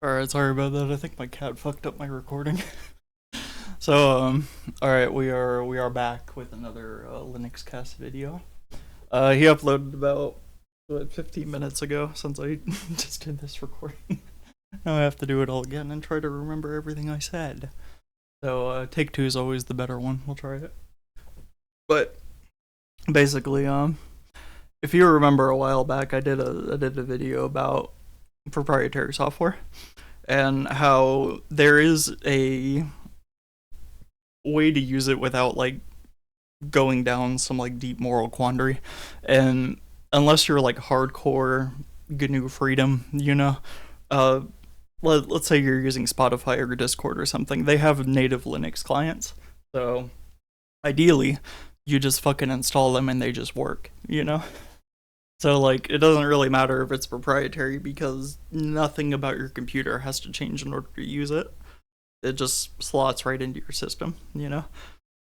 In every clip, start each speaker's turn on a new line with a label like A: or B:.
A: Alright, sorry about that. I think my cat fucked up my recording. So, alright, we are back with another Linux cast video. He uploaded about 15 minutes ago since I just did this recording. Now I have to do it all again and try to remember everything I said. So, take two is always the better one. We'll try it. But basically, if you remember a while back, I did a video about proprietary software and how there is a way to use it without like going down some like deep moral quandary. And unless you're like hardcore GNU freedom, uh let's say you're using Spotify or Discord or something, they have native Linux clients. So ideally you just fucking install them and they just work. So, like, it doesn't really matter if it's proprietary because nothing about your computer has to change in order to use it. It just slots right into your system.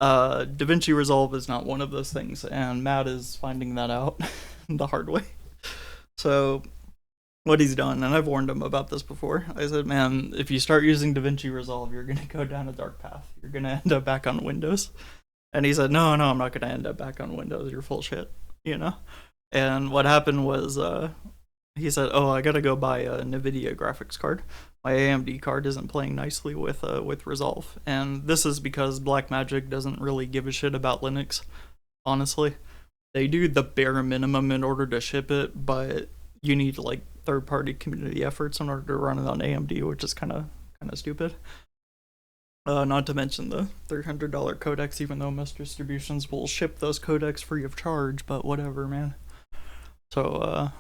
A: Vinci Resolve is not one of those things, and Matt is finding that out the hard way. So, what he's done, and I've warned him about this before, I said, man, if you start using Vinci Resolve, you're going to go down a dark path. You're going to end up back on Windows. And he said, no, I'm not going to end up back on Windows. You're full shit. And what happened was, he said, "Oh, I gotta go buy a NVIDIA graphics card. My AMD card isn't playing nicely with Resolve." And this is because Blackmagic doesn't really give a shit about Linux. Honestly, they do the bare minimum in order to ship it, but you need like third-party community efforts in order to run it on AMD, which is kind of stupid. Not to mention the $300 codecs, even though most distributions will ship those codecs free of charge. But whatever, man. So,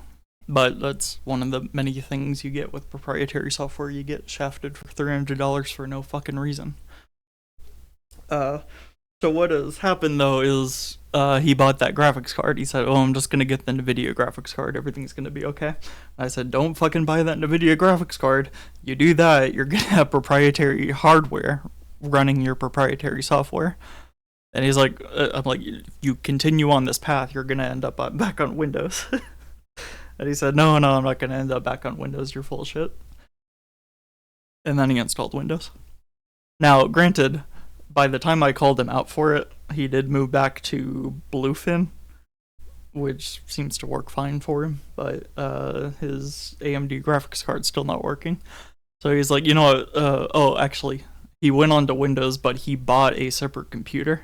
A: but that's one of the many things you get with proprietary software. You get shafted for $300 for no fucking reason. So what has happened though is he bought that graphics card. He said, "Oh, I'm just gonna get the NVIDIA graphics card. Everything's gonna be okay." I said, "Don't fucking buy that NVIDIA graphics card. You do that, you're gonna have proprietary hardware running your proprietary software." And he's like, I'm like, "You continue on this path, you're gonna end up back on Windows." And he said, no, I'm not gonna end up back on Windows. You're full of shit. And then he installed Windows. Now, granted, by the time I called him out for it, he did move back to Bluefin, which seems to work fine for him. But his AMD graphics card's still not working. So he's like, actually, he went on to Windows, but he bought a separate computer.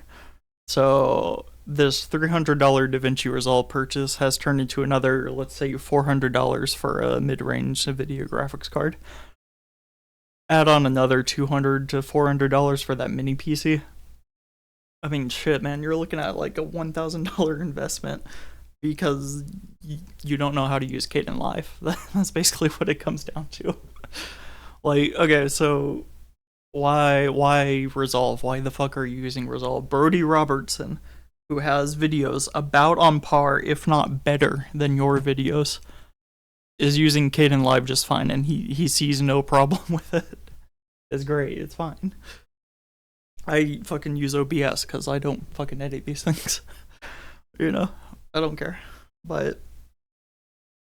A: So this $300 DaVinci Resolve purchase has turned into another, let's say, $400 for a mid-range NVIDIA graphics card. Add on another $200 to $400 for that mini PC. I mean, shit, man, you're looking at like a $1,000 investment because you don't know how to use Kdenlive. That's basically what it comes down to. Like, okay, so why Resolve? Why the fuck are you using Resolve? Brody Robertson, who has videos about on par, if not better, than your videos, is using Kdenlive just fine, and he sees no problem with it. It's great, it's fine. I fucking use OBS because I don't fucking edit these things. I don't care. But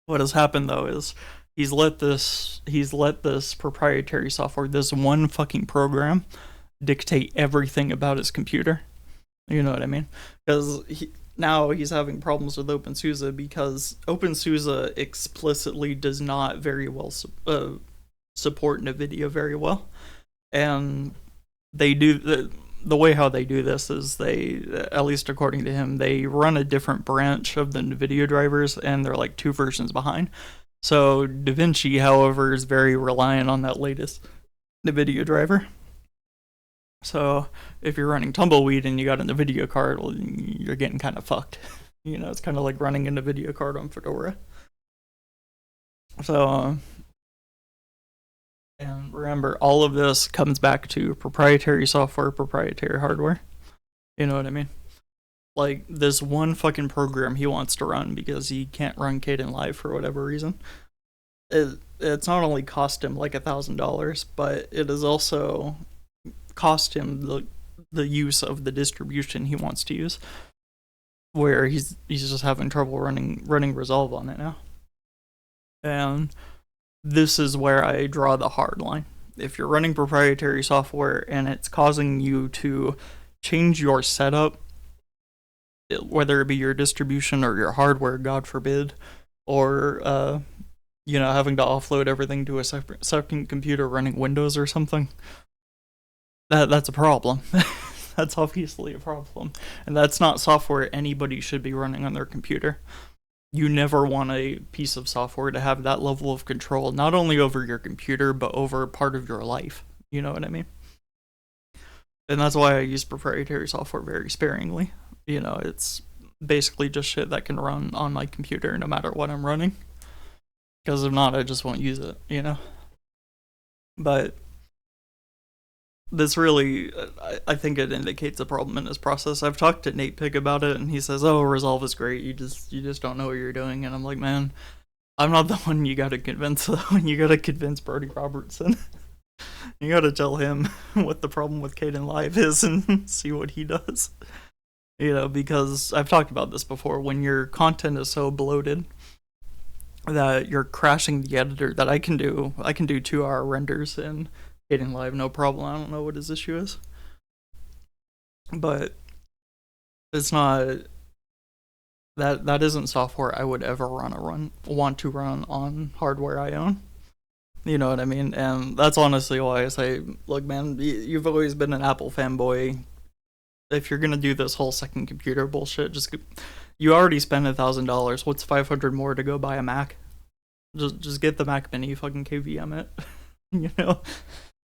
A: what has happened though is he's let this proprietary software, this one fucking program, dictate everything about his computer. You know what I mean? Because now he's having problems with OpenSUSE because OpenSUSE explicitly does not very well support NVIDIA very well. And they do the way how they do this is they, at least according to him, they run a different branch of the NVIDIA drivers and they're like 2 versions behind. So DaVinci, however, is very reliant on that latest NVIDIA driver. So if you're running Tumbleweed and you got a NVIDIA card, well, you're getting kind of fucked. It's kind of like running a NVIDIA card on Fedora. So, and remember, all of this comes back to proprietary software, proprietary hardware. You know what I mean? Like, this one fucking program he wants to run because he can't run Kdenlive for whatever reason. It's not only cost him like $1,000, but it has also cost him the use of the distribution he wants to use, where he's just having trouble running Resolve on it now. And this is where I draw the hard line. If you're running proprietary software and it's causing you to change your setup, whether it be your distribution or your hardware, God forbid, or having to offload everything to a second computer running Windows or something, that's a problem. That's obviously a problem, and that's not software anybody should be running on their computer. You never want a piece of software to have that level of control, not only over your computer, but over part of your life. You know what I mean? And that's why I use proprietary software very sparingly. It's basically just shit that can run on my computer no matter what I'm running. Because if not, I just won't use it. But this really, I think it indicates a problem in this process. I've talked to Nate Pig about it, and he says, "Oh, Resolve is great. You just don't know what you're doing." And I'm like, man, I'm not the one you gotta convince. You gotta convince Brody Robertson. You gotta tell him what the problem with Kden Live is and see what he does. Because I've talked about this before. When your content is so bloated that you're crashing the editor, that I can do 2-hour renders in Kden Live, no problem. I don't know what his issue is, but it's not that isn't software I would ever want to run on hardware I own. You know what I mean? And that's honestly why I say, look, man, you've always been an Apple fanboy. If you're gonna do this whole second computer bullshit, you already spent $1,000. What's 500 more to go buy a Mac? Just get the Mac Mini, fucking KVM it.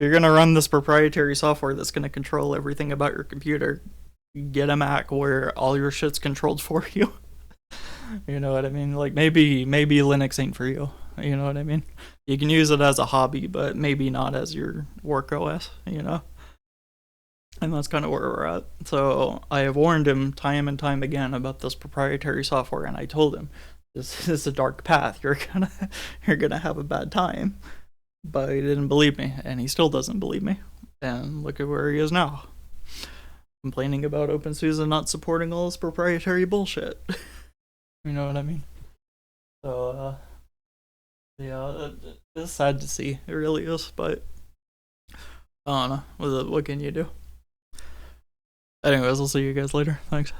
A: You're gonna run this proprietary software that's gonna control everything about your computer. Get a Mac where all your shit's controlled for you. You know what I mean? Like maybe Linux ain't for you. You know what I mean? You can use it as a hobby, but maybe not as your work OS. And that's kind of where we're at. So I have warned him time and time again about this proprietary software, and I told him this is a dark path. You're gonna have a bad time. But he didn't believe me, and he still doesn't believe me. And look at where he is now, complaining about OpenSUSE not supporting all this proprietary bullshit. You know what I mean? So yeah, it's sad to see. It really is. But I don't know. What can you do? Anyways, I'll see you guys later. Thanks.